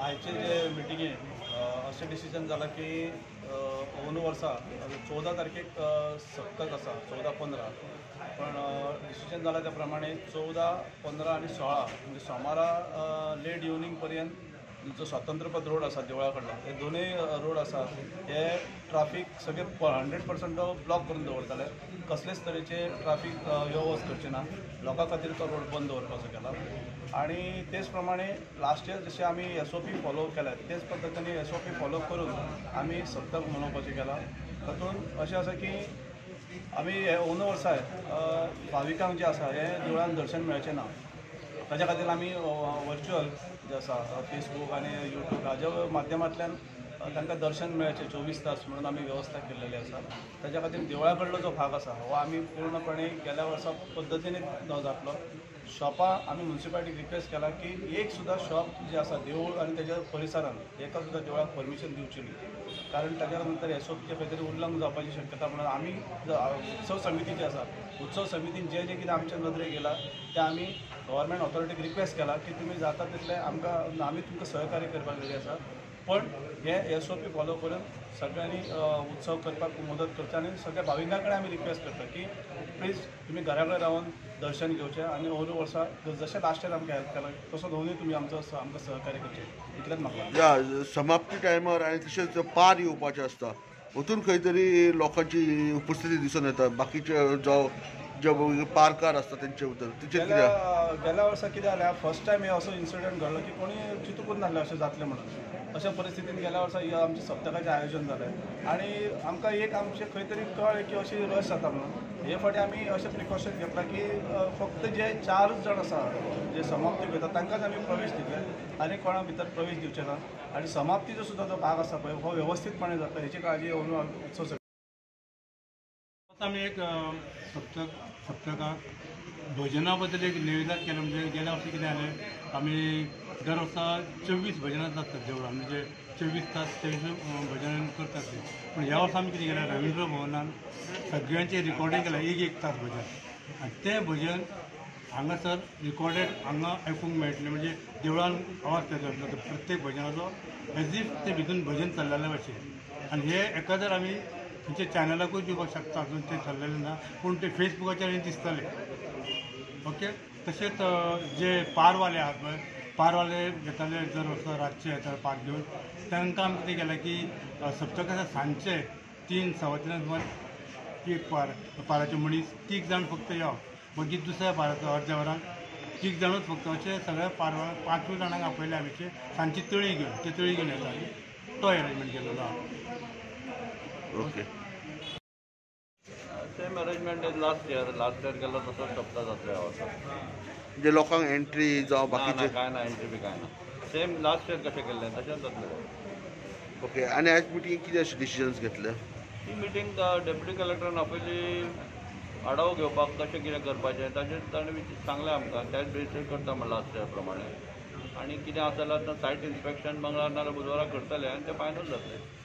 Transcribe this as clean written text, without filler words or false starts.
आयचे जे मिटिंगे अशें डिसिजन जालां की अंदू वर्सा 14 तारखेक सप्तक आसा 14-15 पण डिसिजन जालां त्या प्रमाणे 14, 15 आणि 16 म्हणजे सोमारा लेट इवनिंग पर्यंत जो स्वातंत्र्यपथ रोड आसा देवळा कडलो हे दोनूय रोड आसा हे ट्राफीक सगळे 100% ब्लॉक करून दवरताले कसलेच तरेचे ट्राफीक यो वच करचे ना लोकां खातीर तो रोड बंद दवरपाचो केला आणि तेच प्रमाणे लास्ट इयर जशें आमी SOP फॉलो केल्या तेच पद्दतीने SOP फॉलो करून आमी सप्तक मनोवपाचें केलां तातूंत अशें आसा की आमी हे अंदू वर्सा भाविकांक जे आसा हे देवळान दर्शन मेळचें ना ताच्या खातीर आमी वर्च्युअल जे आसा फेसबूक आनी यूट्यूब हाज्या माध्यमांतल्यान तांकां दर्शन मेळचें 24 तास म्हणून आमी वेवस्था केल्लेली आसा ताच्या खातीर देवळा कडलो जो भाग आसा हो आमी पूर्णपणे गेल्या वर्सा पद्दतीन जातलो शॉपां आमी म्युनिसिपालिटीक रिक्वेस्ट केला की एक सुद्दां शॉप जे आसा देवूळ आनी तेज्या परिसरांत एका सुद्दां देवळाक परमिशन दिवची न्ही कारण ताच्या नंतर SOPचे खंय तरी उल्लंघन जावपाची शक्यता म्हणून आमी उत्सव समिती जी आसा उत्सव समितीन जे कितें आमच्या नदरेक येयला तें आमी गव्हर्मेंट ऑथॉरिटीक रिक्वेस्ट केला की तुमी जाता तितले आमकां आमी तुमकां सहकार्य करपाक रेडी आसा पण हे SOP फॉलो करून सगळ्यांनी उत्सव करपाक मदत करचे आनी सगळ्या भाविकां कडेन आमी रिक्वेस्ट करता की प्लीज तुमी घरा कडेन रावन दर्शन घेवचें आनी अंदू वर्सा जशें लास्ट इयर आमकां हेल्प केला तसो दोनूय तुमी आमकां सहकार्य करचें इतलेंच म्हाका समाप्ती टायमार आनी तशेंच पार येवपाचें आसता हातून खंय तरी लोकांची उपस्थिती दिसून येता बाकीचे जो पारकार आसता तेंचे बद्दल तेचेर कितें गेल्या वर्सा कितें जालें फर्स्ट टायम हे असो इन्सिडंट घडलो की कोणी चिंतूकूच नासलें अशें जातलें म्हणून अशा परिस्थितीन गेल्या वर्सा आमच्या सप्तकाचें आयोजन जालें आनी आमकां एक आमचें खंय तरी कळ्ळें की अशी रश जाता म्हणून हे फावटी आमी अशें प्रिकॉशन घेतला की फक्त जे 4 जाण आसा जे समाप्ती घेतात तांकांच आमी प्रवेश दितले आनी कोणा भितर प्रवेश दिवचे ना आनी समाप्तीचो सुद्दां जो भाग आसा पळय हो वेवस्थीतपणे जाता हेची काळजी उत्सव आमी एक सप्तकाक भजना बद्दल एक निवेदन केलें म्हणजे गेल्या वर्सा कितें जालें आमी दर वर्सा 24 भजनां जातात देवळान म्हणजे 24 तास 24 भजन करतात ते पूण ह्या वर्सा आमी कितें केलें रवींद्र भवनान सगळ्यांचें रिकॉर्डिंग केलां एक तास भजन आनी तें भजन हांगासर रिकॉर्डेड हांगा आयकूंक मेळटलें म्हणजे देवळान आवाज येतलो प्रत्येक भजनाचो एज इफ ते भितून भजन चल्लेले भशेन आनी हे एका जर आमी खंयच्या चॅनलाकूय दिवपाक शकता अजून ते चल्लेलें ना पूण ते फेसबुकाचेर दिसतले ओके तशेंच जे पारवाले आहात पळय पारवाले येताले जर वर्सा रातचे येता पार घेवन तांकां आमी कितें केलें की सप्तकाच्या सांजचे 3-3:15 सुमार एक पाराचे मनीस 3 जाण फक्त यो मागीर दुसऱ्या पाराचो अर्द्या वरान 3 जाणूच फक्त अशें सगळ्या पारवा 5 जाणांक आपयले आमी सांजची तळी घेवन ते तळी घेवन येताली तो अरेंजमेंट केलेलो आहा okay same arrangement is last year केलो तसो सप्ताह जातलो ह्या वर्सा म्हणजे लोकांक एंट्री जावं बाकीचे काय ना एंट्री बी काय ना सेम लास्ट इयर कशें केल्लें तशेंच जातलें ओके आनी आयज मिटींग कितें डिसिजन्स घेतले ही मिटींग डेप्युटी कलेक्टरान आपयली आढावो घेवपाक कशें कितें करपाचें ताचेर ताणें सांगलें आमकां त्याच बेसीर करता म्हणलें लास्ट इयर प्रमाणे आनी कितें आसा जाल्यार सायट इन्स्पेक्शन मंगळार नाजाल्यार बुधवाराक करतले आनी तें फायनल जातलें